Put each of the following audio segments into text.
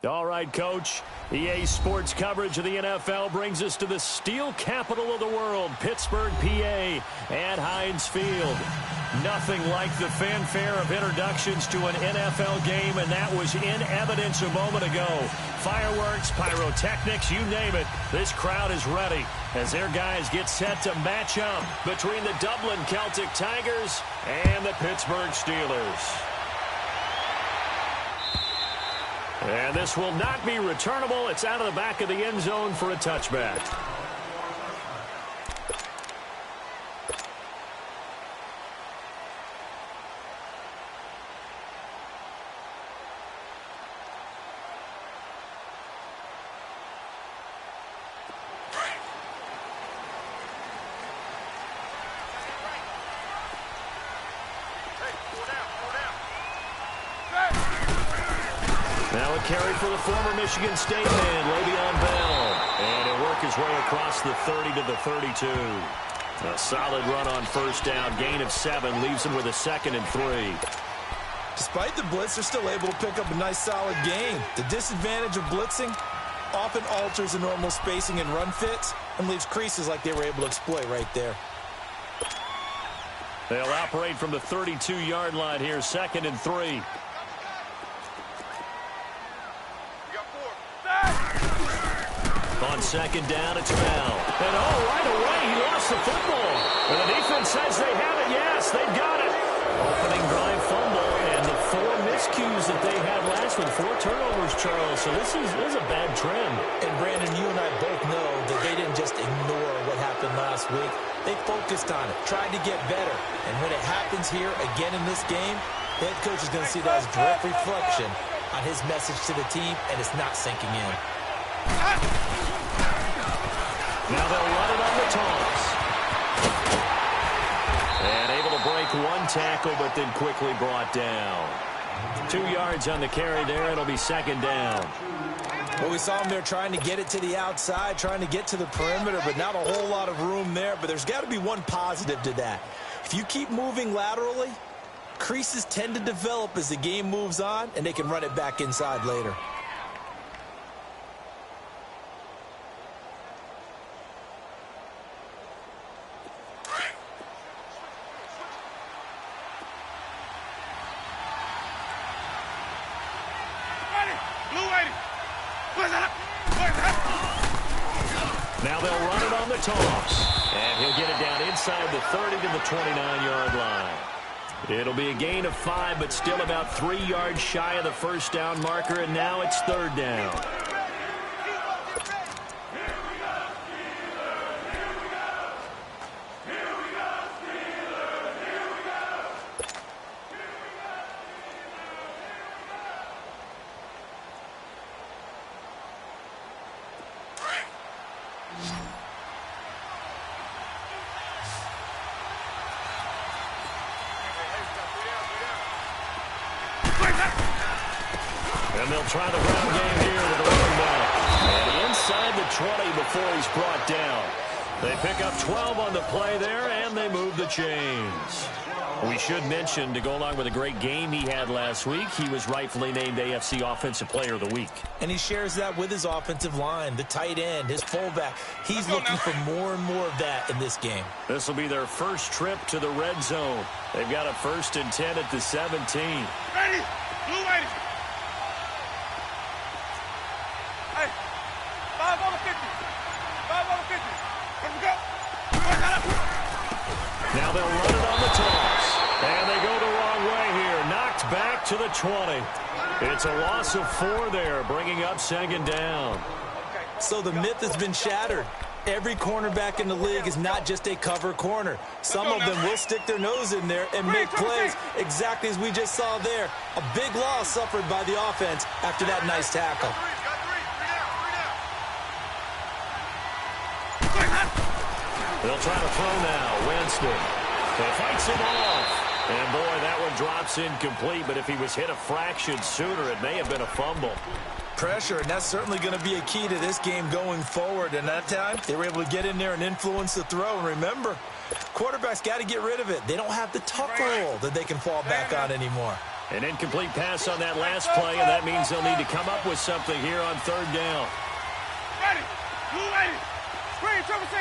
All right, Coach. EA Sports coverage of the NFL brings us to the steel capital of the world, Pittsburgh, PA, at Heinz Field. Nothing like the fanfare of introductions to an NFL game, and that was in evidence a moment ago. Fireworks, pyrotechnics, you name it. This crowd is ready as their guys get set to match up between the Dublin Celtic Tigers and the Pittsburgh Steelers. And this will not be returnable. It's out of the back of the end zone for a touchback. Now a carry for the former Michigan State man, Le'Veon Bell. And he'll work his way across the 30 to the 32. A solid run on first down. Gain of 7 leaves him with a 2nd and 3. Despite the blitz, they're still able to pick up a nice solid gain. The disadvantage of blitzing often alters the normal spacing and run fits and leaves creases like they were able to exploit right there. They'll operate from the 32-yard line here, 2nd and 3. On second down, it's Bell. And right away, he lost the football. And the defense says they have it. Yes, they've got it. Opening drive fumble, and the 4 miscues that they had last one. 4 turnovers, Charles. So this is a bad trend. And Brandon, you and I both know that they didn't just ignore what happened last week. They focused on it, tried to get better. And when it happens here again in this game, the head coach is going to see that as direct reflection on his message to the team, and it's not sinking in. Now they'll run it on the toss. And able to break 1 tackle, but then quickly brought down. 2 yards on the carry there. It'll be 2nd down. Well, we saw him there trying to get it to the outside, trying to get to the perimeter, but not a whole lot of room there. But there's got to be one positive to that. If you keep moving laterally, creases tend to develop as the game moves on, and they can run it back inside later. Now they'll run it on the toss. And he'll get it down inside the 30 to the 29-yard line. It'll be a gain of 5, but still about 3 yards shy of the first down marker, and now it's 3rd down. And they'll try the ground game here with the running back. And inside the 20 before he's brought down. They pick up 12 on the play there, and they move the chains. We should mention, to go along with a great game he had last week, he was rightfully named AFC Offensive Player of the Week. And he shares that with his offensive line, the tight end, his fullback. He's looking for more and more of that in this game. This will be their first trip to the red zone. They've got a 1st and 10 at the 17. Ready? Blue ready. Hey, 5 over 50. 5 over 50. Let's go. Now they'll run it on the toss. And they go the wrong way here. Knocked back to the 20. It's a loss of 4 there, bringing up 2nd down. So the myth has been shattered. Every cornerback in the league is not just a cover corner. Some of them will stick their nose in there and make plays exactly as we just saw there. A big loss suffered by the offense after that nice tackle. They'll try to throw now. Winston. He fights him off. And, boy, that one drops incomplete. But if he was hit a fraction sooner, it may have been a fumble. Pressure, and that's certainly going to be a key to this game going forward. And that time, they were able to get in there and influence the throw. And remember, quarterbacks got to get rid of it. They don't have the tuck roll that they can fall back on anymore. An incomplete pass on that last play, and that means they'll need to come up with something here on third down. Ready. Blue ready. Screen, triple C.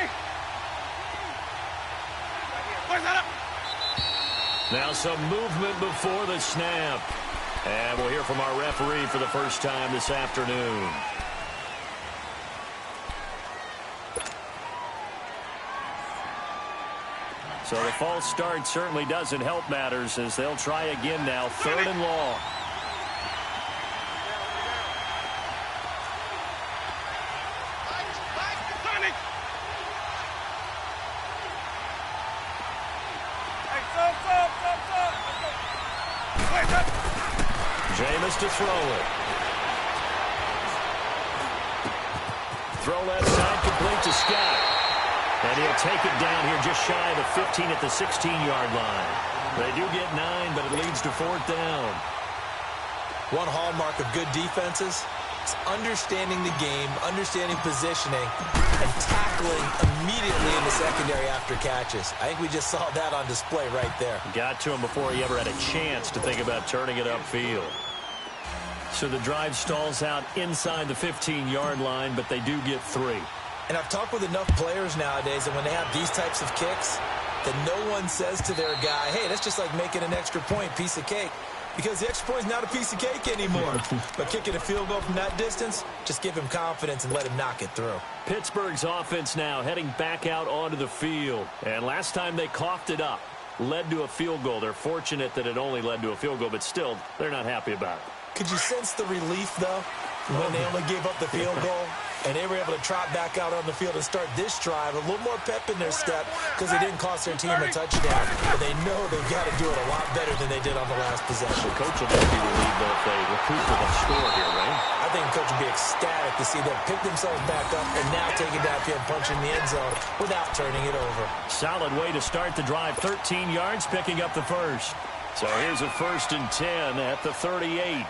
Push that up. Now some movement before the snap. And we'll hear from our referee for the first time this afternoon. So the false start certainly doesn't help matters as they'll try again now, third and long. Jameis to throw it. Throw left side, complete to Scott. And he'll take it down here just shy of the 15 at the 16-yard line. They do get 9, but it leads to fourth down. One hallmark of good defenses is understanding the game, understanding positioning, and tackling immediately in the secondary after catches. I think we just saw that on display right there. Got to him before he ever had a chance to think about turning it upfield. So the drive stalls out inside the 15-yard line, but they do get 3. And I've talked with enough players nowadays that when they have these types of kicks, that no one says to their guy, hey, that's just like making an extra point, piece of cake. Because the extra point is not a piece of cake anymore. But kicking a field goal from that distance, just give him confidence and let him knock it through. Pittsburgh's offense now heading back out onto the field. And last time they coughed it up, led to a field goal. They're fortunate that it only led to a field goal, but still, they're not happy about it. Could you sense the relief, though, when they only gave up the field goal? And they were able to trot back out on the field and start this drive. A little more pep in their step because they didn't cost their team a touchdown. But they know they've got to do it a lot better than they did on the last possession. Coach will be relieved though if they recoup with a score here, right? I think Coach will be ecstatic to see them pick themselves back up and now take it downfield, punch in the end zone without turning it over. Solid way to start the drive. 13 yards, picking up the first. So here's a 1st and 10 at the 38.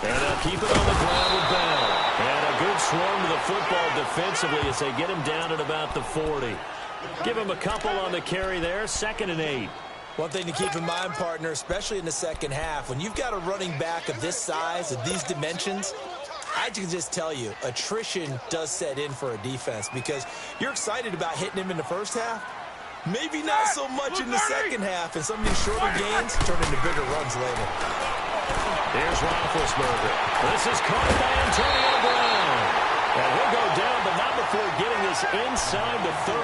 And they'll keep it on the ground with Bell. And a good swarm to the football defensively as they get him down at about the 40. Give him a couple on the carry there, 2nd and 8. One thing to keep in mind, partner, especially in the second half, when you've got a running back of this size, of these dimensions, I can just tell you, attrition does set in for a defense because you're excited about hitting him in the first half. Maybe not so much in the second half, and some of these shorter gains turn into bigger runs later. Here's Roethlisberger. This is caught by Antonio Brown. And he'll go down, but not before getting this inside the 30.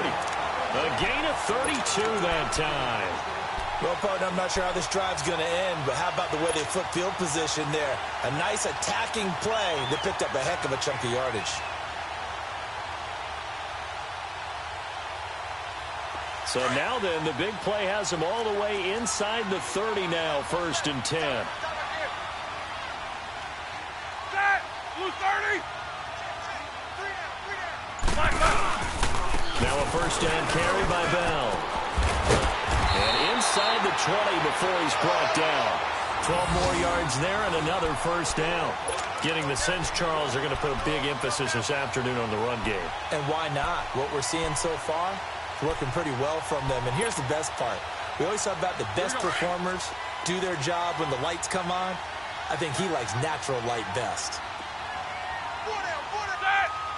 A gain of 32 that time. Well, partner, I'm not sure how this drive's going to end, but how about the way they flip field position there? A nice attacking play that picked up a heck of a chunk of yardage. So now then, the big play has them all the way inside the 30 now, 1st and 10. Set! Blue 30! Now a 1st down carry by Bell. And inside the 20 before he's brought down. 12 more yards there and another 1st down. Getting the sense, Charles, they're going to put a big emphasis this afternoon on the run game. And why not? What we're seeing so far, working pretty well from them. And here's the best part. We always talk about the best performers do their job when the lights come on. I think he likes natural light best.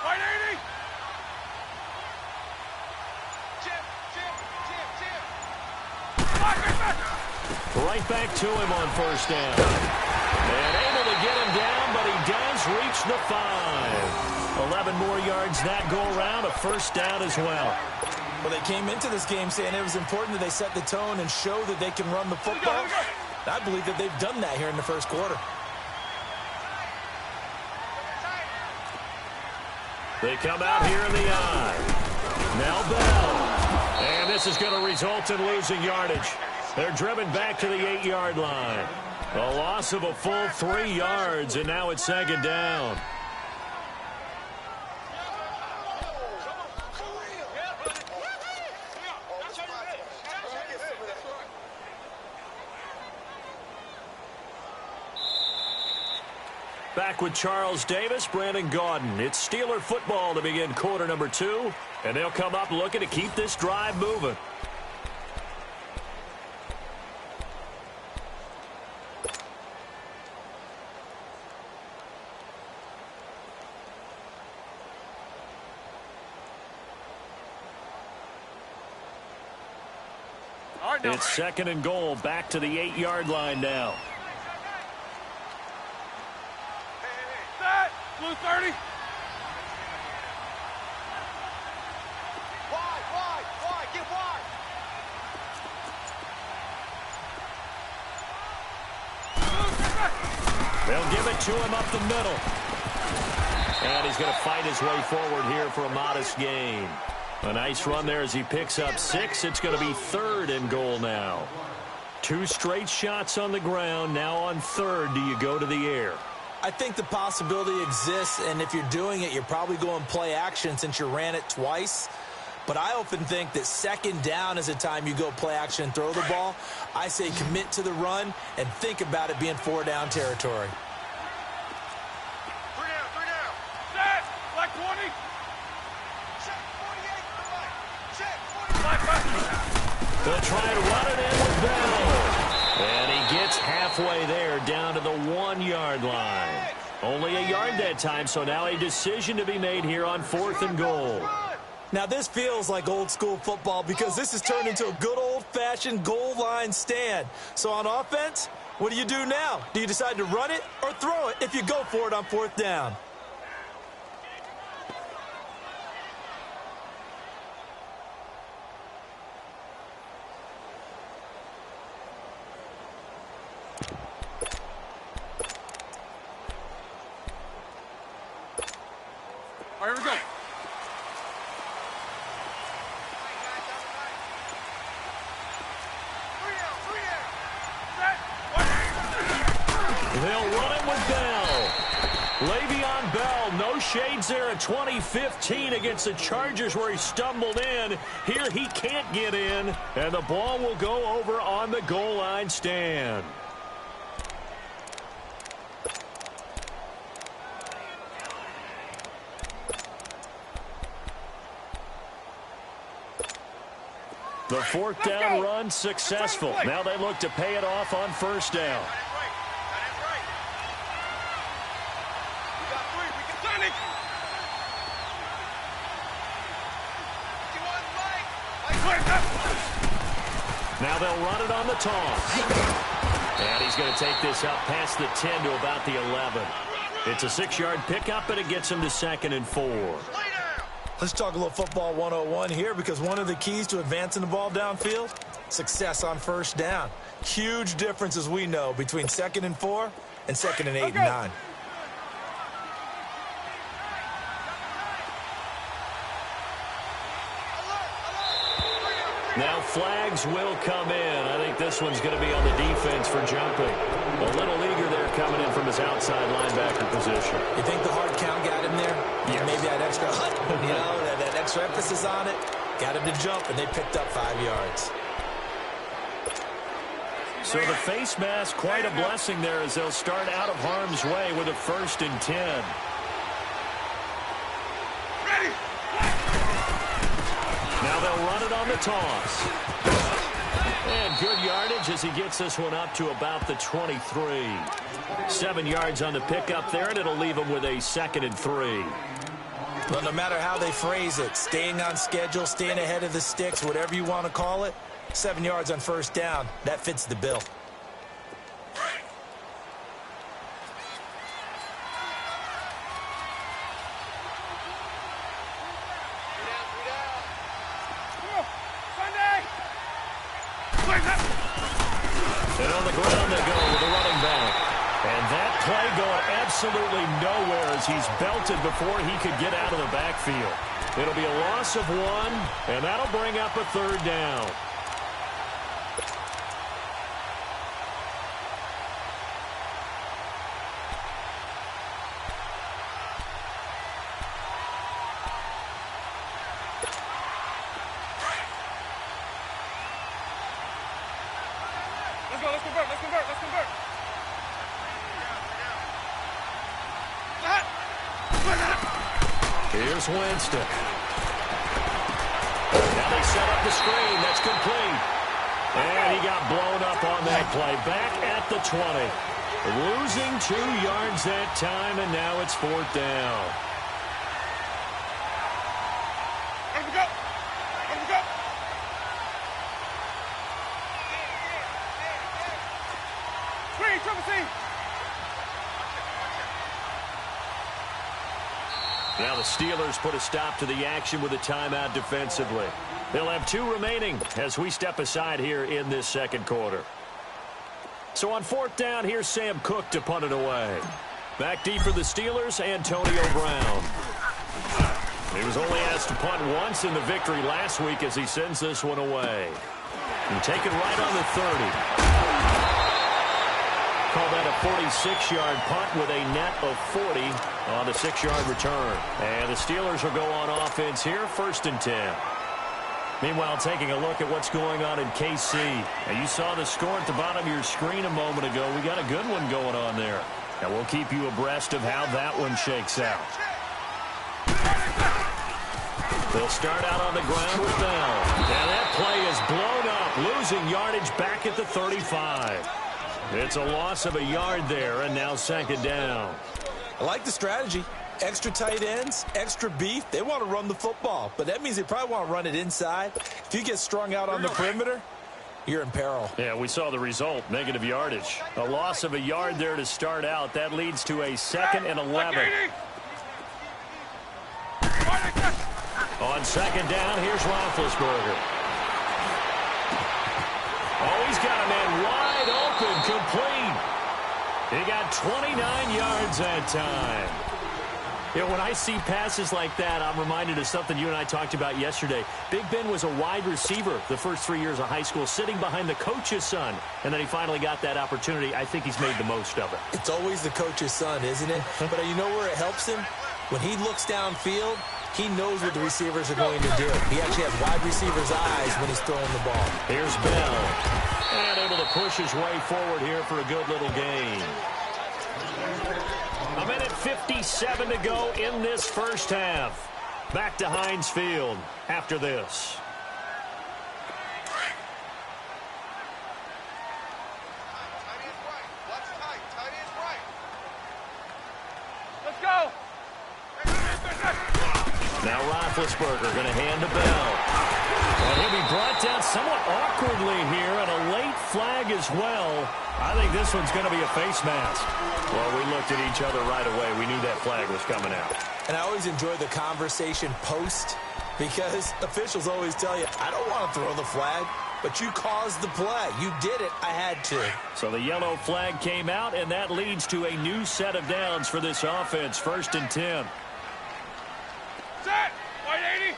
Right 80! Right back to him on 1st down. And able to get him down, but he does reach the 5. 11 more yards that go around, a 1st down as well. Well, they came into this game saying it was important that they set the tone and show that they can run the football. I believe that they've done that here in the first quarter. They come out here in the eye. Now Bell. And this is going to result in losing yardage. They're driven back to the 8-yard line. A loss of a full 3 yards, and now it's 2nd down. Back with Charles Davis, Brandon Gaudin. It's Steeler football to begin quarter number 2, and they'll come up looking to keep this drive moving. It's second and goal, back to the 8-yard line now. Set! Blue 30! Wide, get wide! They'll give it to him up the middle. And he's going to fight his way forward here for a modest gain. A nice run there as he picks up 6. It's going to be third and goal now. 2 straight shots on the ground. Now on third, do you go to the air? I think the possibility exists, and if you're doing it, you're probably going play action since you ran it twice. But I often think that second down is a time you go play action and throw the ball. I say commit to the run and think about it being 4-down territory. 3 down. Set! Black 20! Check 48, check 48. Black 50. They'll try to run it in with Bell. And he gets halfway there, down to the 1-yard line. Only a yard that time, so now a decision to be made here on fourth and goal. Now this feels like old school football because this has turned into a good old-fashioned goal line stand. So on offense, what do you do now? Do you decide to run it or throw it if you go for it on fourth down? All right, here we go. They'll run it with Bell. Le'Veon Bell, no shades there in 2015 against the Chargers where he stumbled in. Here he can't get in, and the ball will go over on the goal line stand. The fourth down run successful. Now they look to pay it off on first down. Now they'll run it on the toss. And he's going to take this up past the 10 to about the 11. It's a 6-yard pickup, and it gets him to second and 4. Let's talk a little football 101 here because one of the keys to advancing the ball downfield, success on first down. Huge difference, as we know, between second and 4 and second and 8 and 9. Now flags will come in. I think this one's going to be on the defense for jumping. A little eager there coming in from his outside linebacker position. You think the hard count got him there? Yes. Maybe that extra, that extra emphasis on it got him to jump, and they picked up 5 yards. So the face mask, quite a blessing there as they'll start out of harm's way with a 1st and 10. Now they'll run it on the toss. And good yardage as he gets this one up to about the 23. 7 yards on the pickup there, and it'll leave him with a 2nd and 3. Well, no matter how they phrase it, staying on schedule, staying ahead of the sticks, whatever you want to call it, 7 yards on first down, that fits the bill. And on the ground they go with the running back. And that play going absolutely nowhere as he's belted before he could get out of the backfield. It'll be a loss of 1, and that'll bring up a 3rd down. Let's convert. Here's Winston. Now they set up the screen. That's complete. And he got blown up on that play. Back at the 20. Losing 2 yards that time, and now it's 4th down. Let's go. Let's go. Screen, triple C. Now the Steelers put a stop to the action with a timeout defensively. They'll have 2 remaining as we step aside here in this second quarter. So on 4th down, here's Sam Cook to punt it away. Back deep for the Steelers, Antonio Brown. He was only asked to punt once in the victory last week as he sends this one away. And take it right on the 30. Call that a 46-yard punt with a net of 40 on the 6-yard return. And the Steelers will go on offense here, 1st and 10. Meanwhile, taking a look at what's going on in KC. Now, you saw the score at the bottom of your screen a moment ago. We got a good one going on there. And we'll keep you abreast of how that one shakes out. They'll start out on the ground with Bell. And that play is blown up, losing yardage back at the 35. It's a loss of a yard there, and now 2nd down. I like the strategy. Extra tight ends, extra beef. They want to run the football, but that means they probably want to run it inside. If you get strung out on the perimeter, you're in peril. Yeah, we saw the result, negative yardage. A loss of a yard there to start out. That leads to a 2nd and 11. On 2nd down, here's Roethlisberger. Oh, he's got a man wide open, complete. He got 29 yards that time. You know, when I see passes like that, I'm reminded of something you and I talked about yesterday. Big Ben was a wide receiver the first 3 years of high school, sitting behind the coach's son, and then he finally got that opportunity. I think he's made the most of it. It's always the coach's son, isn't it? But you know where it helps him? When he looks downfield, he knows what the receivers are going to do. He actually has wide receivers' eyes when he's throwing the ball. Here's Bell. And able to push his way forward here for a good little gain. A minute 57 to go in this first half. Back to Heinz Field after this. Let's go. Now Roethlisberger going to hand to Bell. And he'll be brought down somewhat awkwardly here, and a late flag as well. I think this one's going to be a face mask. Well, we looked at each other right away. We knew that flag was coming out. And I always enjoy the conversation post because officials always tell you, I don't want to throw the flag, but you caused the play. You did it. I had to. So the yellow flag came out, and that leads to a new set of downs for this offense. 1st and 10. Set. 180.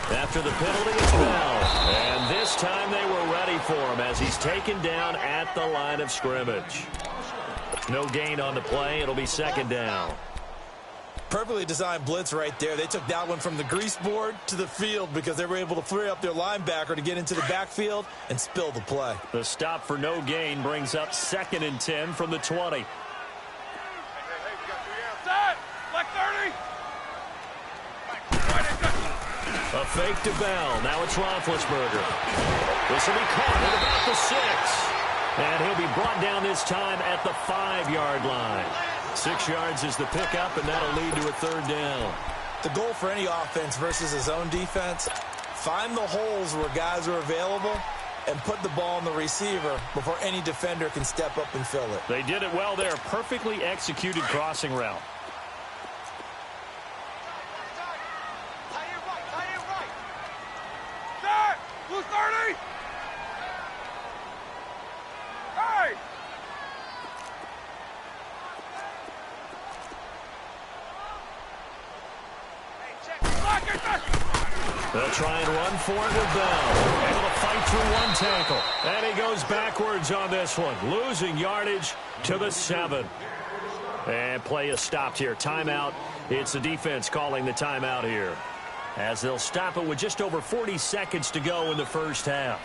After the penalty, it's Bell. And this time they were ready for him as he's taken down at the line of scrimmage. No gain on the play. It'll be 2nd down. Perfectly designed blitz right there. They took that one from the grease board to the field because they were able to free up their linebacker to get into the backfield and spill the play. The stop for no gain brings up 2nd and 10 from the 20. Set. Like 30. A fake to Bell. Now it's Roethlisberger. This will be caught at about the 6. And he'll be brought down this time at the 5-yard line. 6 yards is the pickup, and that'll lead to a 3rd down. The goal for any offense versus his own defense, find the holes where guys are available and put the ball on the receiver before any defender can step up and fill it. They did it well there. Perfectly executed crossing route. Set. Who's 30? Hey. They'll try and run for it with Bell. Able to fight through one tackle. And he goes backwards on this one. Losing yardage to the 7. And play is stopped here. Timeout. It's the defense calling the timeout here, as they'll stop it with just over 40 seconds to go in the first half.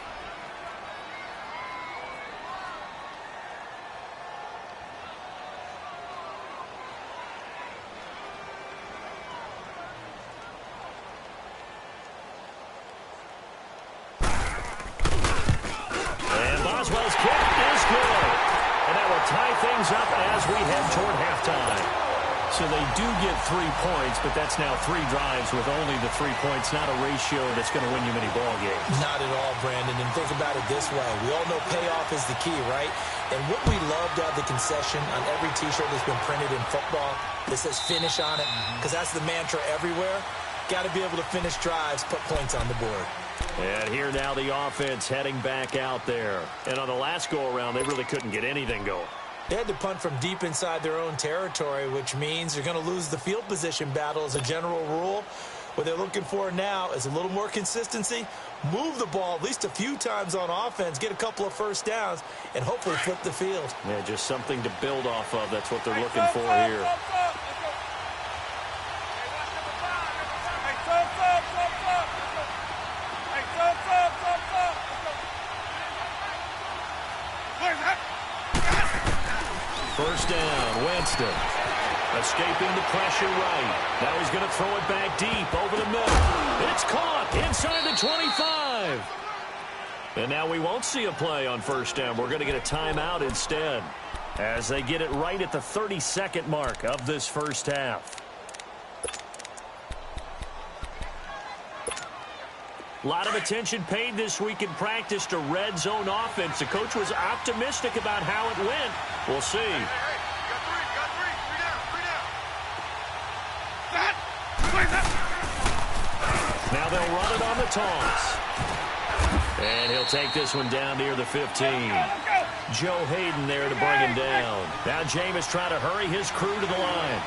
tie things up as we head toward halftime. So they do get 3 points, but that's now 3 drives with only the 3 points, not a ratio that's going to win you many ball games. Not at all, Brandon. And think about it this way. We all know payoff is the key, right? And what we love to have the concession on every T-shirt that's been printed in football that says finish on it, because that's the mantra everywhere. Got to be able to finish drives, put points on the board. And here now the offense heading back out there. And on the last go-around, they really couldn't get anything going. They had to punt from deep inside their own territory, which means you're going to lose the field position battle as a general rule. What they're looking for now is a little more consistency, move the ball at least a few times on offense, get a couple of first downs, and hopefully flip the field. Yeah, just something to build off of. That's what they're looking for here. First down, Winston. Escaping the pressure right. Now he's going to throw it back deep over the middle. It's caught inside the 25. And now we won't see a play on first down. We're going to get a timeout instead as they get it right at the 32nd mark of this first half. A lot of attention paid this week in practice to red zone offense. The coach was optimistic about how it went. We'll see. Now they'll run it on the toss. And he'll take this one down near the 15. Joe Hayden there to bring him down. Now Jameis trying to hurry his crew to the line.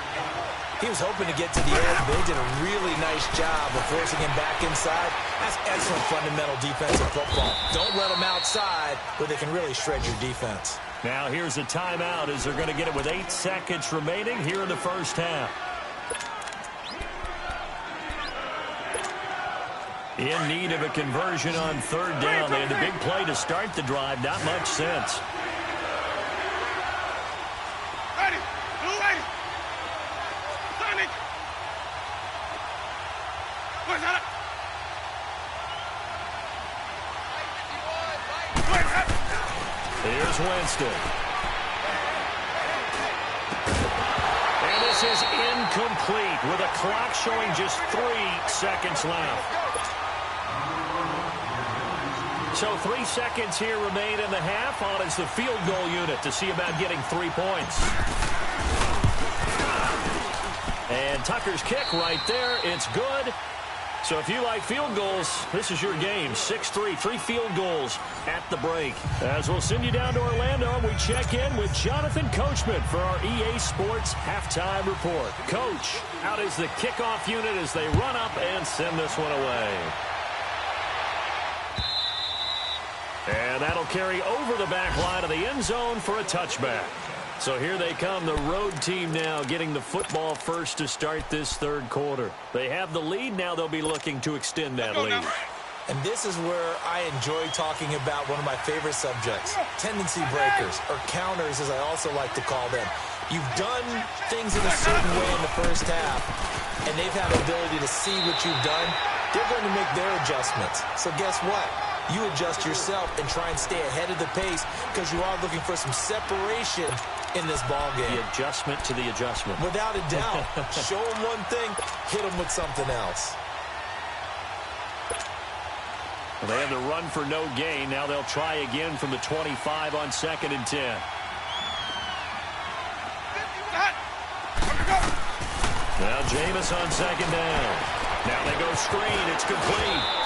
He was hoping to get to the edge, but they did a really nice job of forcing him back inside. That's excellent fundamental defensive football. Don't let them outside where they can really shred your defense. Now here's a timeout as they're going to get it with 8 seconds remaining here in the first half. In need of a conversion on third down. They had the big play to start the drive. Not much sense. Here's Winston. And this is incomplete with a clock showing just 3 seconds left. So 3 seconds here remain in the half. On is the field goal unit to see about getting 3 points. And Tucker's kick right there. It's good. So if you like field goals, this is your game. 6-3, 3 field goals at the break. As we'll send you down to Orlando, we check in with Jonathan Coachman for our EA Sports Halftime Report. Coach, out is the kickoff unit as they run up and send this one away. And that'll carry over the back line of the end zone for a touchback. So here they come, the road team now getting the football first to start this third quarter. They have the lead. Now they'll be looking to extend that lead. And this is where I enjoy talking about one of my favorite subjects, tendency breakers, or counters as I also like to call them. You've done things in a certain way in the first half, and they've had the ability to see what you've done. They're going to make their adjustments. So guess what? You adjust yourself and try and stay ahead of the pace because you are looking for some separation in this ball game. The adjustment to the adjustment. Without a doubt. Show them one thing, hit them with something else. Well, they have the run for no gain. Now they'll try again from the 25 on 2nd and 10. Now Jameis on 2nd down. Now they go screen. It's complete.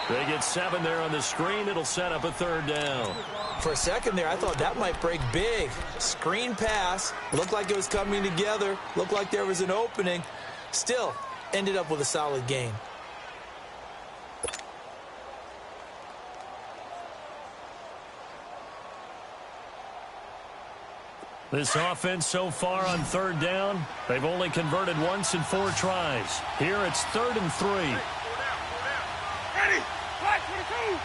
They get 7 there on the screen. It'll set up a 3rd down. For a second there, I thought that might break big. Screen pass. Looked like it was coming together. Looked like there was an opening. Still, ended up with a solid gain. This offense so far on 3rd down, they've only converted once in 4 tries. Here it's 3rd and 3. Ready? Flag 22.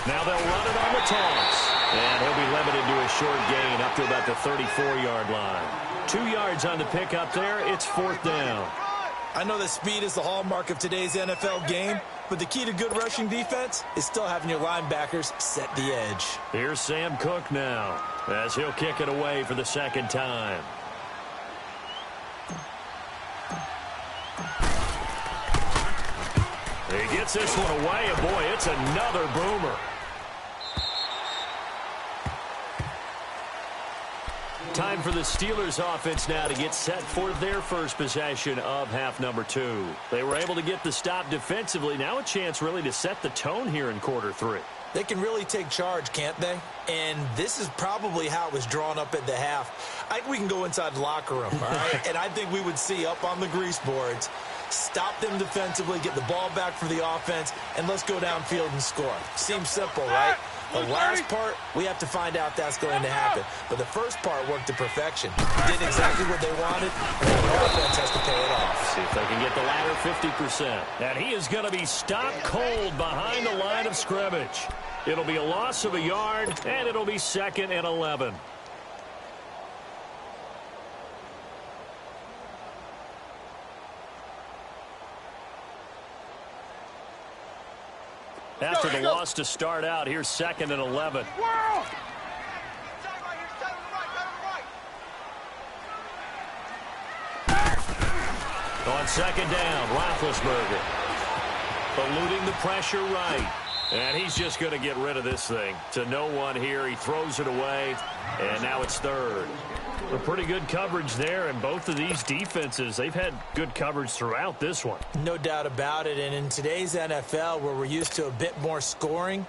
Now they'll run it on the toss. And he'll be limited to a short gain up to about the 34-yard line. 2 yards on the pickup there. It's 4th down. I know that speed is the hallmark of today's NFL game, But the key to good rushing defense is still having your linebackers set the edge. Here's Sam Cook now, as he'll kick it away for the second time. He gets this one away, and boy, it's another boomer. Time for the Steelers offense now to get set for their first possession of half number 2. They were able to get the stop defensively. Now a chance really to set the tone here in quarter 3. They can really take charge, can't they? And this is probably how it was drawn up at the half. I think we can go inside the locker room, all right? And I think we would see up on the grease boards, stop them defensively, get the ball back for the offense, and let's go downfield and score. Seems simple, right? The last part, we have to find out that's going to happen. But the first part worked to perfection. Did exactly what they wanted, and the offense has to pay it off. See if they can get the latter 50%. And he is going to be stopped cold behind the line of scrimmage. It'll be a loss of a yard, and it'll be 2nd and 11. After the loss to start out, here's 2nd and 11. On 2nd down, Roethlisberger eluding the pressure right. And he's just going to get rid of this thing. To no one here. He throws it away, and now it's 3rd. A pretty good coverage there, and both of these defenses, they've had good coverage throughout this one. No doubt about it, and in today's NFL, where we're used to a bit more scoring,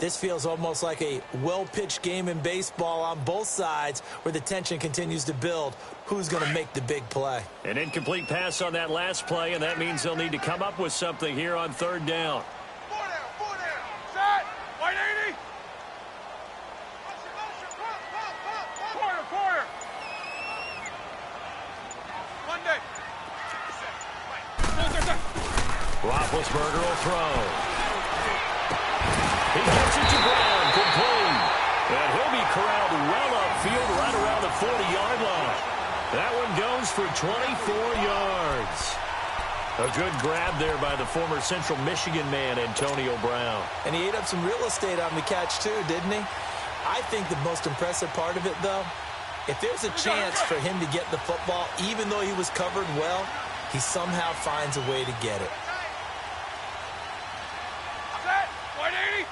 this feels almost like a well-pitched game in baseball on both sides where the tension continues to build. Who's going to make the big play? An incomplete pass on that last play, and that means they'll need to come up with something here on 3rd down. 4 down. Set. White 80. Quarter. Monday. Roethlisberger will throw. He gets it to Brown, complete. And he'll be corralled well upfield right around the 40-yard line. That one goes for 24 yards. A good grab there by the former Central Michigan man, Antonio Brown. And he ate up some real estate on the catch, too, didn't he? I think the most impressive part of it, though, if there's a chance for him to get the football, even though he was covered well, he somehow finds a way to get it. Set. White 80.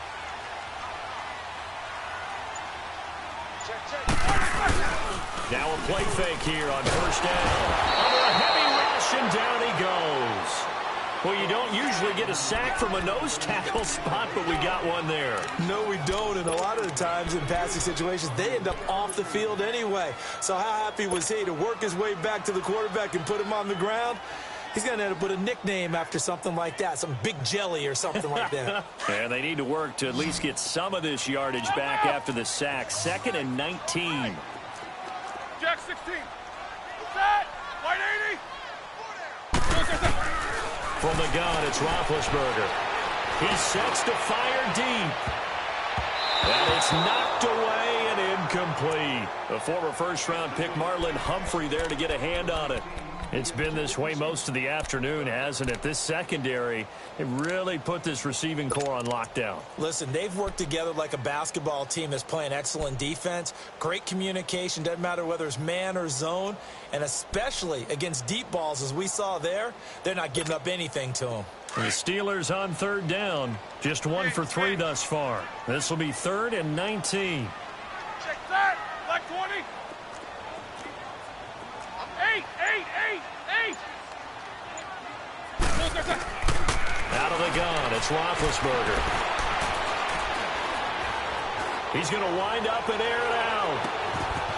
Now a play fake here on 1st down. Under a heavy rush, and down he goes. Well, you don't usually get a sack from a nose tackle spot, but we got one there. No, we don't, and a lot of the times in passing situations, they end up off the field anyway. So how happy was he to work his way back to the quarterback and put him on the ground? He's going to end up with a nickname after something like that, some Big Jelly or something like that. And they need to work to at least get some of this yardage back after the sack. 2nd and 19. Jack 16. Set. White 80. From the gun, it's Roethlisberger. He sets to fire deep. And it's knocked away and incomplete. The former first-round pick Marlon Humphrey there to get a hand on it. It's been this way most of the afternoon, hasn't it? This secondary, it really put this receiving core on lockdown. Listen, they've worked together like a basketball team that's playing excellent defense. Great communication, doesn't matter whether it's man or zone. And especially against deep balls, as we saw there, they're not giving up anything to them. The Steelers on 3rd down. Just 1 for 3 thus far. This will be 3rd and 19. Check that. Black 20. 8. Out of the gun, it's Roethlisberger. He's going to wind up and air it out.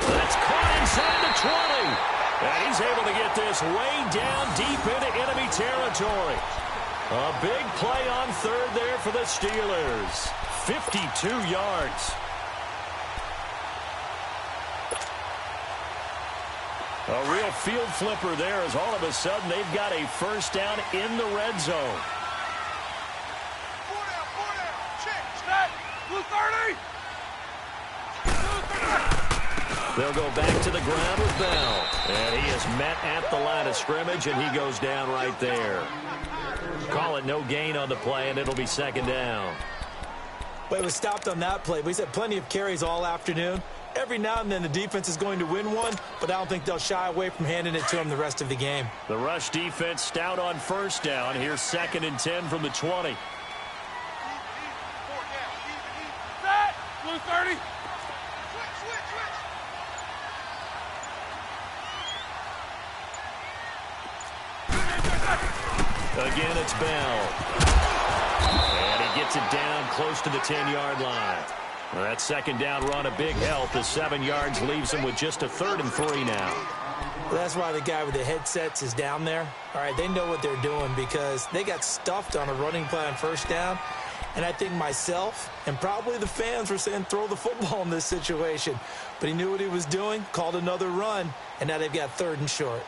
That's caught inside the 20. And he's able to get this way down deep into enemy territory. A big play on 3rd there for the Steelers. 52 yards. A real field flipper there as all of a sudden they've got a first down in the red zone. 4 down. Check. Set. Blue 30. They'll go back to the ground with Bell. And he is met at the line of scrimmage, and he goes down right there. Call it no gain on the play, and it'll be second down. But it was stopped on that play. But he's had plenty of carries all afternoon. Every now and then the defense is going to win one, but I don't think they'll shy away from handing it to him the rest of the game. The rush defense stout on first down. Here's 2nd and 10 from the 20. Blue 30. Again, it's Bell. And he gets it down close to the 10-yard line. Well, that second down run a big help. The 7 yards leaves him with just a 3rd and 3 now. Well, that's why the guy with the headsets is down there. All right, they know what they're doing because they got stuffed on a running play on first down. And I think myself and probably the fans were saying throw the football in this situation. But he knew what he was doing, called another run, and now they've got 3rd and short.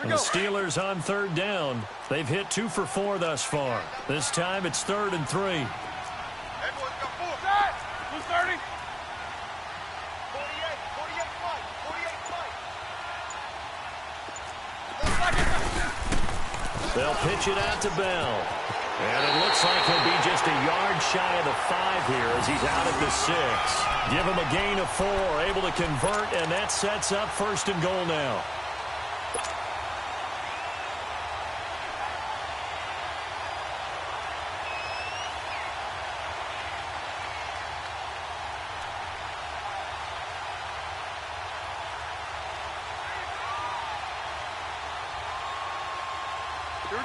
And the Steelers on 3rd down. They've hit 2 for 4 thus far. This time it's 3rd and 3. Blue 30. 48, 48. They'll pitch it out to Bell. And it looks like he'll be just a yard shy of the 5 here as he's out at the 6. Give him a gain of 4, able to convert, and that sets up 1st and goal now.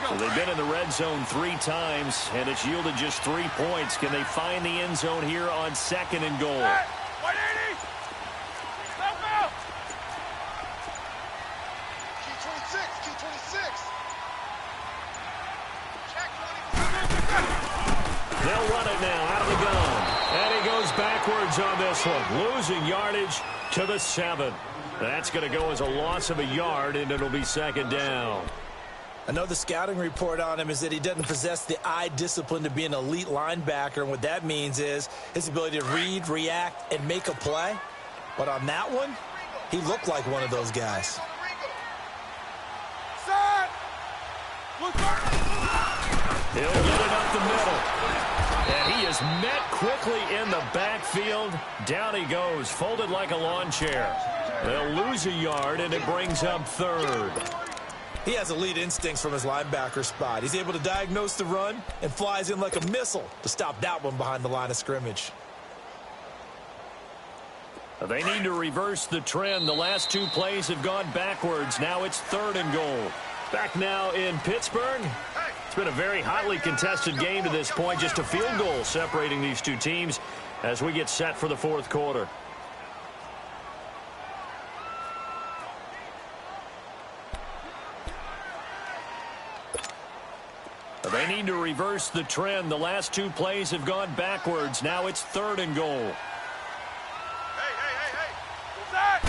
So they've been in the red zone 3 times, and it's yielded just 3 points. Can they find the end zone here on 2nd and goal? 180. Stop out. Key 26. Key 26. Check 20. They'll run it now out of the gun. And he goes backwards on this one, losing yardage to the 7. That's going to go as a loss of a yard, and it'll be 2nd down. Another scouting report on him is that he doesn't possess the eye discipline to be an elite linebacker. And what that means is his ability to read, react, and make a play. But on that one, he looked like one of those guys. Side. Blue 30. He'll get it up the middle. And he is met quickly in the backfield. Down he goes, folded like a lawn chair. They'll lose a yard, and it brings up 3rd. He has elite instincts from his linebacker spot. He's able to diagnose the run and flies in like a missile to stop that one behind the line of scrimmage. They need to reverse the trend. The last 2 plays have gone backwards. Now it's 3rd and goal. Back now in Pittsburgh. It's been a very hotly contested game to this point. Just a field goal separating these 2 teams as we get set for the 4th quarter. They need to reverse the trend. The last 2 plays have gone backwards. Now it's 3rd and goal. Hey.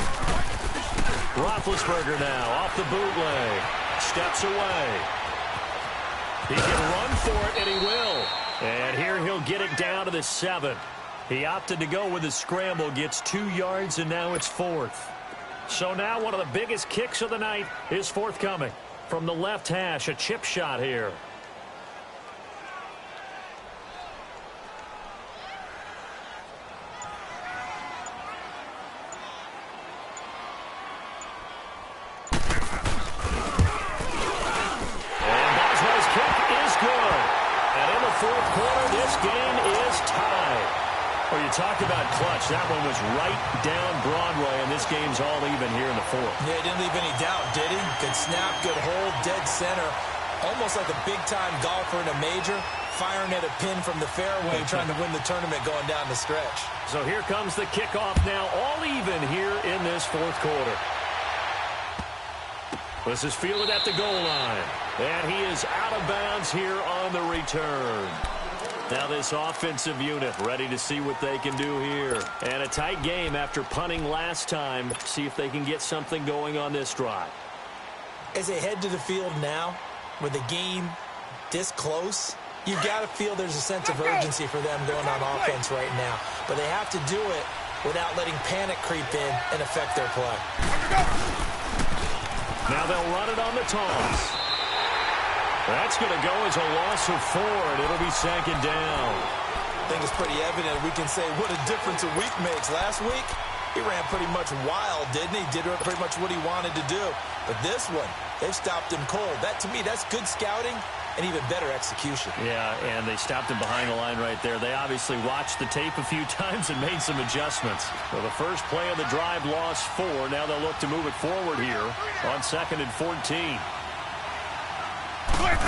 Roethlisberger now off the bootleg. Steps away. He can run for it, and he will. And here he'll get it down to the 7. He opted to go with the scramble, gets 2 yards, and now it's 4th. So now one of the biggest kicks of the night is forthcoming. From the left hash, a chip shot here. Talk about clutch. That one was right down Broadway, and this game's all even here in the 4th. Yeah, he didn't leave any doubt, did he? Good snap, good hold, dead center. Almost like a big-time golfer in a major, firing at a pin from the fairway, trying to win the tournament going down the stretch. So here comes the kickoff now, all even here in this 4th quarter. This is fielded at the goal line, and he is out of bounds here on the return. Now this offensive unit ready to see what they can do here. And a tight game after punting last time. See if they can get something going on this drive. As they head to the field now, with the game this close, you've got to feel there's a sense of urgency for them going on offense right now. But they have to do it without letting panic creep in and affect their play. Now they'll run it on the toss. That's going to go as a loss of 4, and it'll be 2nd down. I think it's pretty evident. We can say what a difference a week makes. Last week, he ran pretty much wild, didn't he? Did pretty much what he wanted to do. But this one, they've stopped him cold. That, to me, that's good scouting and even better execution. Yeah, and they stopped him behind the line right there. They obviously watched the tape a few times and made some adjustments. So the first play of the drive lost 4. Now they'll look to move it forward here on 2nd and 14. And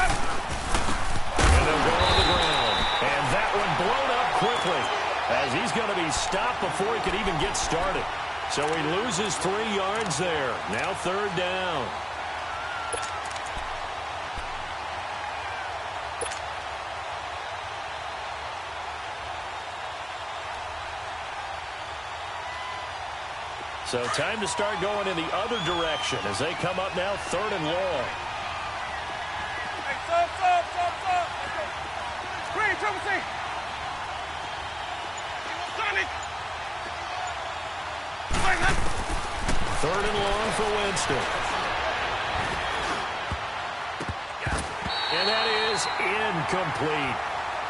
they'll go on the ground. And that one blown up quickly as he's going to be stopped before he could even get started. So he loses 3 yards there. Now 3rd down. So time to start going in the other direction as they come up now 3rd and long. Hey, stop. Green, trouble C. Sonic. 3rd and long for Winston. And that is incomplete.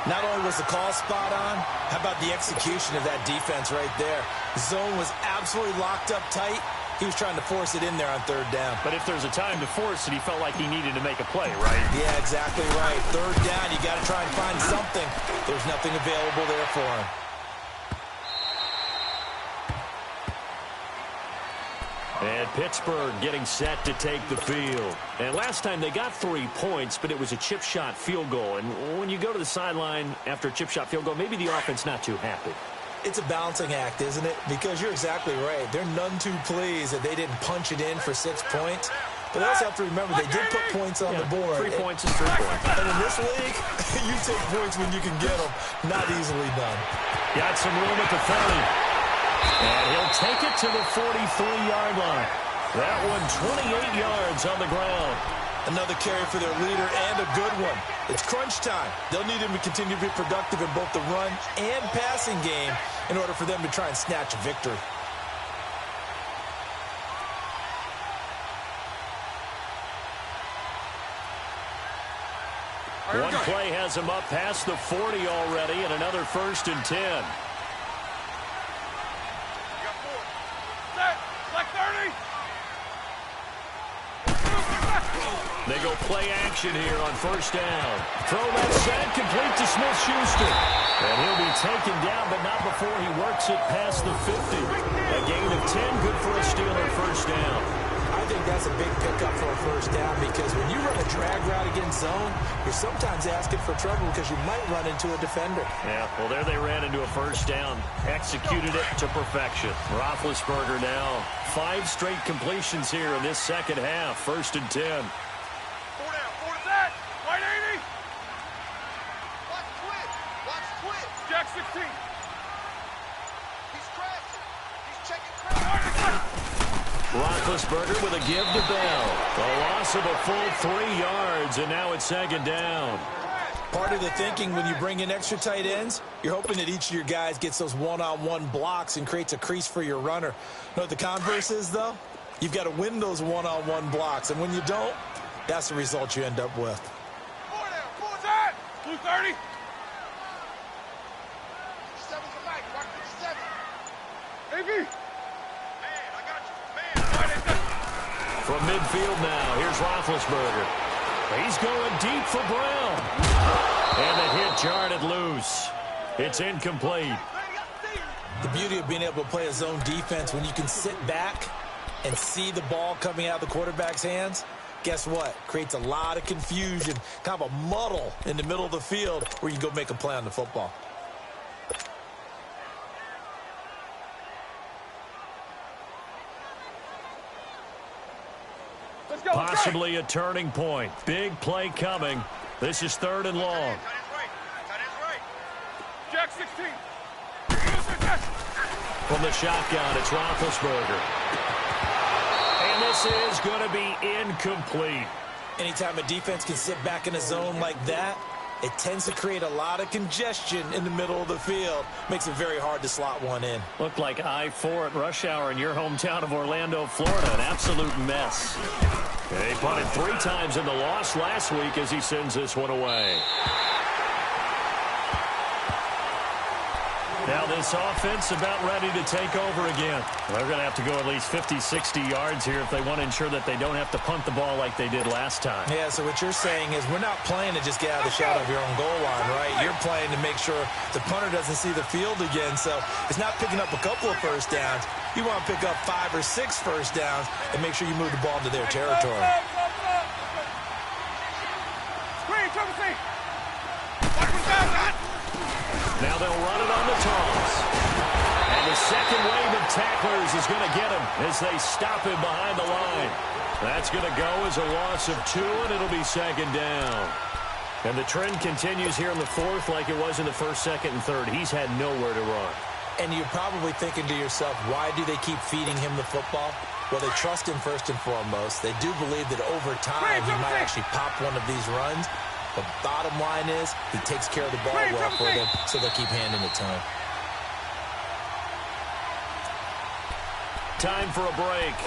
Not only was the call spot on, how about the execution of that defense right there? The zone was absolutely locked up tight. He was trying to force it in there on 3rd down. But if there's a time to force it, he felt like he needed to make a play, right? Yeah, exactly right. 3rd down, you got to try and find something. There's nothing available there for him. And Pittsburgh getting set to take the field. And last time they got 3 points, but it was a chip shot field goal. And when you go to the sideline after a chip shot field goal, maybe the offense not too happy. It's a balancing act, isn't it? Because you're exactly right. They're none too pleased that they didn't punch it in for 6 points. But they also have to remember they did put points on the board. 3 points is 3 points. And in this league, you take points when you can get them. Not easily done. Got some room at the 30. And he'll take it to the 43-yard line. That one 28 yards on the ground. Another carry for their leader and a good one. It's crunch time. They'll need him to continue to be productive in both the run and passing game in order for them to try and snatch a victory. One play has him up past the 40 already, and another 1st and 10. They go play action here on 1st down. Throw that set, complete to Smith-Schuster. And he'll be taken down, but not before he works it past the 50. A gain of 10, good for a Steeler 1st down. I think that's a big pickup for a 1st down because when you run a drag route against zone, you're sometimes asking for trouble because you might run into a defender. Yeah, well, there they ran into a 1st down. Executed it to perfection. Roethlisberger now 5 straight completions here in this 2nd half. 1st and 10. White 80. Watch Twit. Jack 16. He's crashing. He's checking crash. Roethlisberger with a give to Bell. A loss of a full 3 yards, and now it's 2nd down. Part of the thinking when you bring in extra tight ends, you're hoping that each of your guys gets those one-on-one blocks and creates a crease for your runner. You know what the converse is, though? You've got to win those one-on-one blocks, and when you don't, that's the result you end up with. 230. 57's the mic. Mark 57. Iggy. Man, I got you. Man. From midfield now, here's Roethlisberger. He's going deep for Brown. And the hit jarred it loose. It's incomplete. The beauty of being able to play a zone defense when you can sit back and see the ball coming out of the quarterback's hands, guess what? Creates a lot of confusion, kind of a muddle in the middle of the field where you can go make a play on the football. Let's go. Possibly a turning point. Big play coming. This is 3rd and long. Jack 16. From the shotgun, it's Roethlisberger. And this is going to be incomplete. Anytime a defense can sit back in a zone like that, it tends to create a lot of congestion in the middle of the field. Makes it very hard to slot one in. Looked like I-4 at rush hour in your hometown of Orlando, Florida. An absolute mess. He punted 3 times in the loss last week as he sends this one away. Now this offense about ready to take over again. They're going to have to go at least 50, 60 yards here if they want to ensure that they don't have to punt the ball like they did last time. Yeah, so what you're saying is we're not playing to just get out of the shot of your own goal line, right? You're playing to make sure the punter doesn't see the field again. So it's not picking up a couple of first downs. You want to pick up 5 or 6 first downs and make sure you move the ball into their territory. Now they'll run it on the toss. And the second wave of tacklers is going to get him as they stop him behind the line. That's going to go as a loss of 2, and it'll be second down. And the trend continues here in the 4th like it was in the 1st, 2nd, and 3rd. He's had nowhere to run. And you're probably thinking to yourself, why do they keep feeding him the football? Well, they trust him first and foremost. They do believe that over time he might actually pop one of these runs. The bottom line is he takes care of the ball well for them, so they'll keep handing it to him. Time for a break.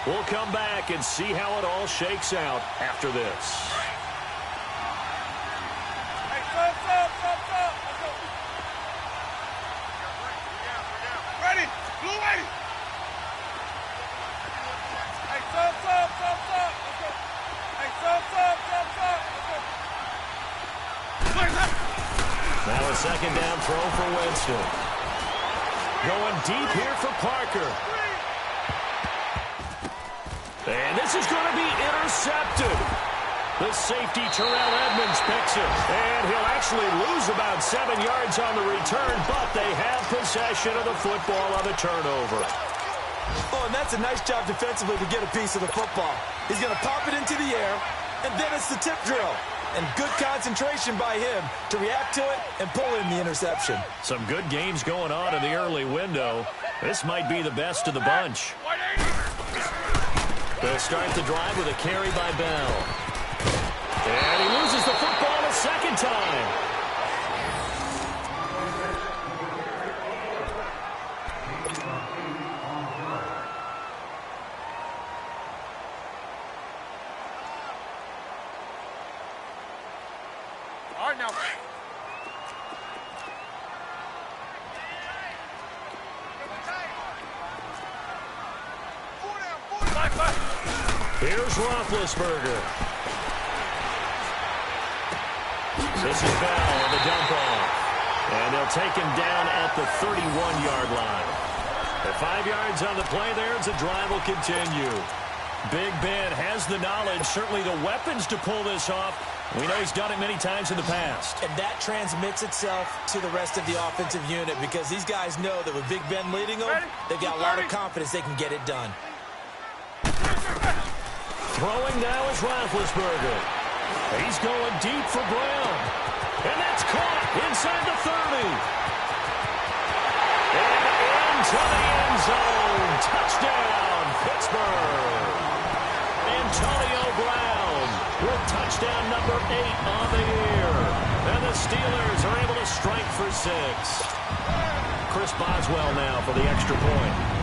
We'll come back and see how it all shakes out after this. Ready? Blue ready? Hey, sub. Let's go. Hey, sub. Now a second down throw for Winston. Going deep here for Parker. And this is going to be intercepted. The safety, Terrell Edmonds, picks it. And he'll actually lose about 7 yards on the return, but they have possession of the football on the turnover. Oh, and that's a nice job defensively to get a piece of the football. He's going to pop it into the air, and then it's the tip drill. And good concentration by him to react to it and pull in the interception. Some good games going on in the early window. This might be the best of the bunch. They'll start the drive with a carry by Bell. And he loses the football a second time. All right, now. Here's Roethlisberger. This is Bell on the dump off. And they'll take him down at the 31-yard line. At 5 yards on the play there, as the drive will continue. Big Ben has the knowledge, certainly the weapons to pull this off. We know he's done it many times in the past. And that transmits itself to the rest of the offensive unit because these guys know that with Big Ben leading them, they've got a lot of confidence they can get it done. Throwing now is Roethlisberger. He's going deep for Brown. And that's caught inside the 30. And into the end zone. Touchdown, Pittsburgh. Antonio Brown with touchdown number 8 on the year. And the Steelers are able to strike for 6. Chris Boswell now for the extra point.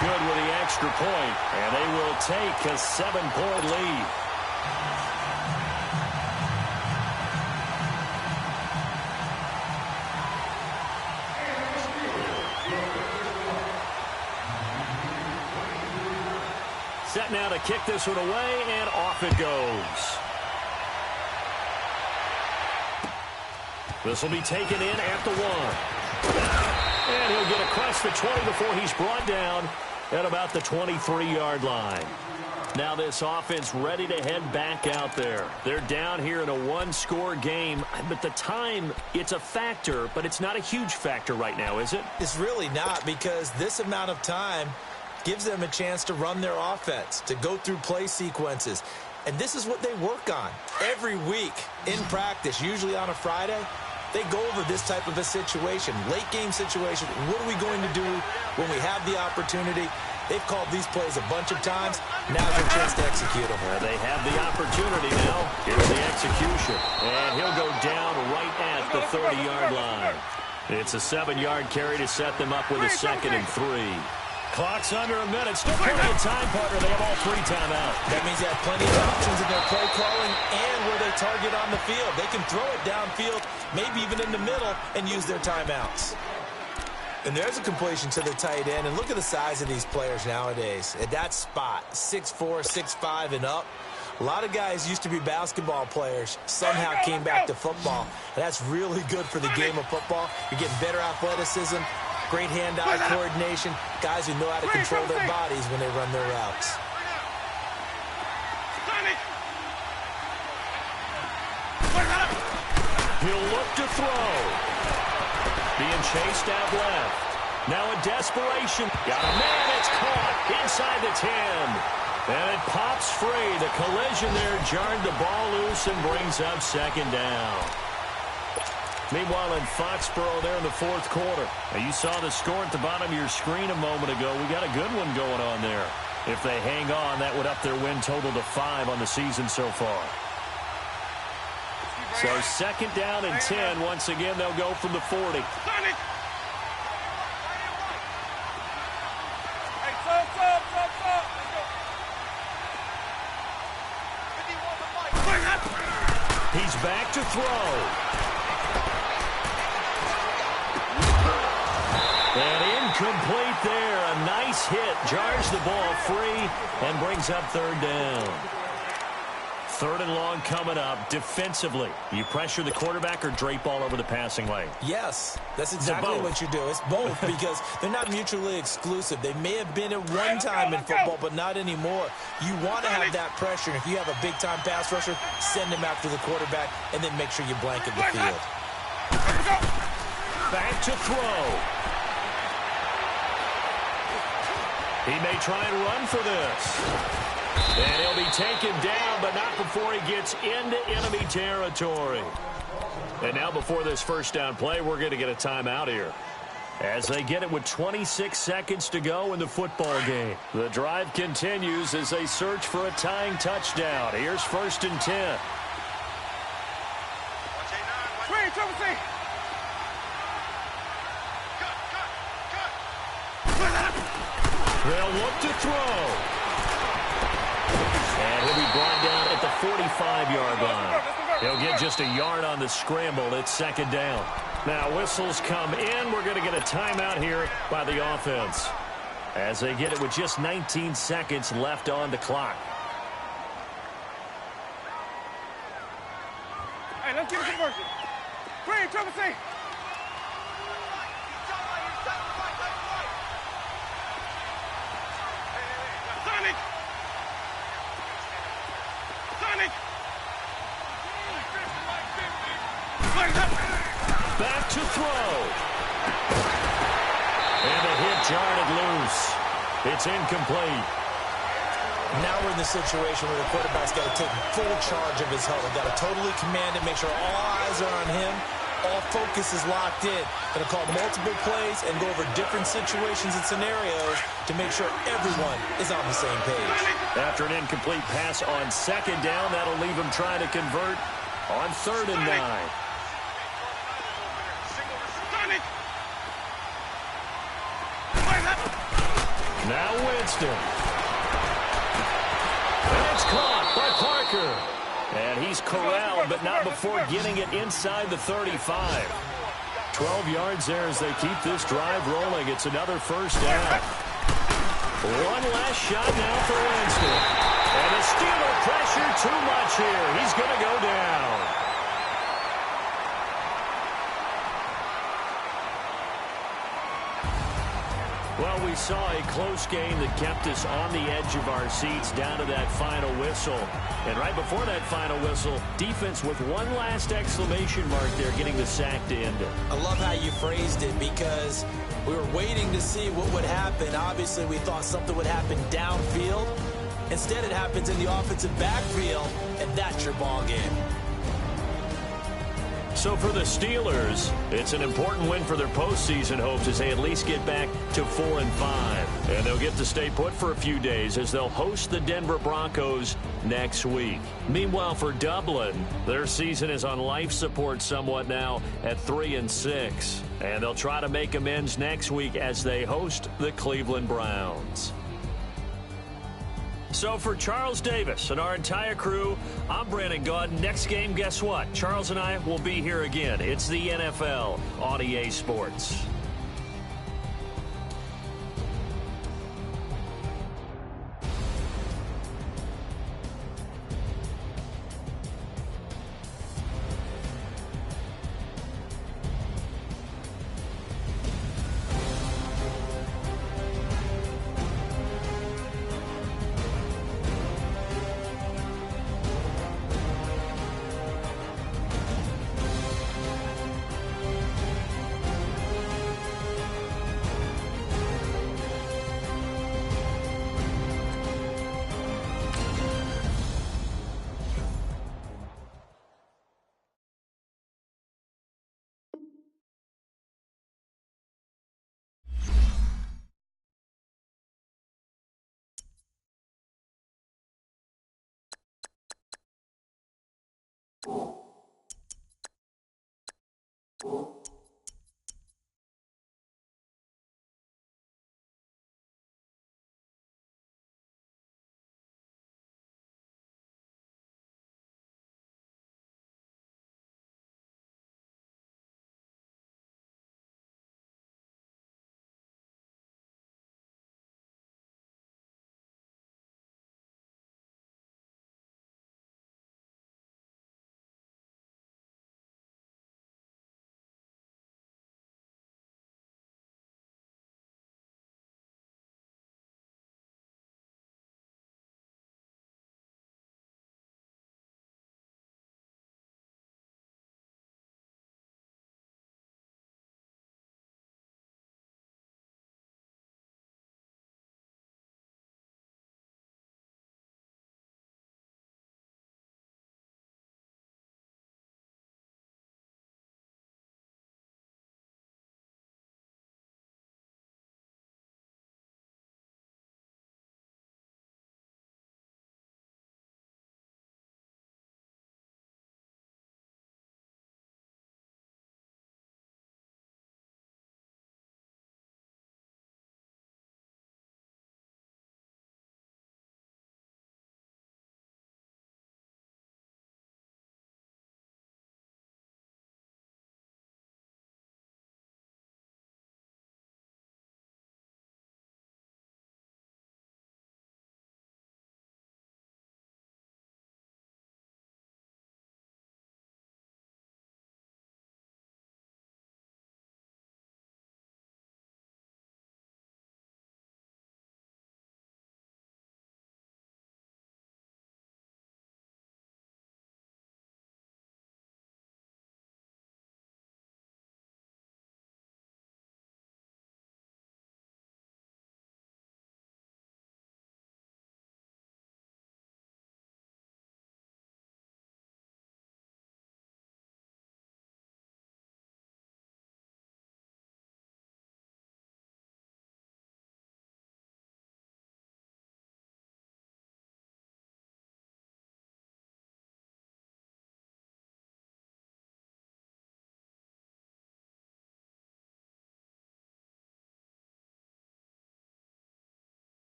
Good with the extra point, and they will take a 7-point lead. Set now to kick this one away, and off it goes. This will be taken in at the 1. And he'll get across the 20 before he's brought down at about the 23-yard line. Now this offense ready to head back out there. They're down here in a 1-score game. But the time, it's a factor, but it's not a huge factor right now, is it? It's really not, because this amount of time gives them a chance to run their offense, to go through play sequences. And this is what they work on every week in practice, usually on a Friday. they go over this type of a situation, late game situation. What are we going to do when we have the opportunity? They've called these plays a bunch of times. Now's their chance to execute them. They have the opportunity now. Here's the execution. And he'll go down right at the 30-yard line. It's a 7-yard carry to set them up with a 2nd and 3. Clock's under a minute. Still plenty of time, partner. They have all 3 timeouts. That means they have plenty of options in their play calling and where they target on the field. They can throw it downfield, maybe even in the middle, and use their timeouts. And there's a completion to the tight end. And look at the size of these players nowadays. At that spot, 6'4", 6'5", and up. A lot of guys used to be basketball players, somehow came back to football. And that's really good for the game of football. You're getting better athleticism, great hand-eye coordination, guys who know how to control their bodies when they run their routes. He'll look to throw. Being chased out left. Now a desperation. Got a man. It's caught inside the 10. And it pops free. The collision there jarred the ball loose and brings up 2nd down. Meanwhile, in Foxborough there in the 4th quarter. Now, you saw the score at the bottom of your screen a moment ago. We got a good one going on there. If they hang on, that would up their win total to 5 on the season so far. So 2nd down and 10. Once again, they'll go from the 40. He's back to throw. And incomplete there. A nice hit. Jars the ball free and brings up 3rd down. 3rd and long coming up. Defensively, you pressure the quarterback or drape all over the passing lane? Yes, that's exactly what you do. It's both because they're not mutually exclusive. They may have been at one time in football, but not anymore. You want to have that pressure. If you have a big-time pass rusher, send him after the quarterback, and then make sure you blanket the field. Back to throw. He may try and run for this. And he'll be taken down, but not before he gets into enemy territory. And now before this 1st down play, we're going to get a timeout here. As they get it with 26 seconds to go in the football game. The drive continues as they search for a tying touchdown. Here's 1st and 10. They'll look to throw. And he'll be brought down at the 45-yard line. He'll get just a yard on the scramble. It's 2nd down. Now whistles come in. We're going to get a timeout here by the offense as they get it with just 19 seconds left on the clock. Hey, let's get a conversion. 3, 2, 3. Back to throw. And a hit jarred it loose. It's incomplete. Now we're in the situation where the quarterback's got to take full charge of his huddle. Got to totally command it, make sure all eyes are on him. All focus is locked in. Going to call multiple plays and go over different situations and scenarios to make sure everyone is on the same page. After an incomplete pass on 2nd down, that'll leave him trying to convert on 3rd and 9. Now Winston. And it's caught by Parker. And he's corralled, but not before getting it inside the 35. 12 yards there as they keep this drive rolling. It's another 1st down. One last shot now for Winston. And the Steeler pressure too much here. He's going to go down. Well, we saw a close game that kept us on the edge of our seats down to that final whistle. And right before that final whistle, defense with one last exclamation mark there, getting the sack to end it. I love how you phrased it because we were waiting to see what would happen. Obviously, we thought something would happen downfield. Instead, it happens in the offensive backfield, and that's your ball game. So for the Steelers, it's an important win for their postseason hopes as they at least get back to 4-5. And they'll get to stay put for a few days as they'll host the Denver Broncos next week. Meanwhile, for Dublin, their season is on life support somewhat now at 3-6. And they'll try to make amends next week as they host the Cleveland Browns. So for Charles Davis and our entire crew, I'm Brandon Gaudin. Next game, guess what? Charles and I will be here again. It's the NFL on EA Sports.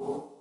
you.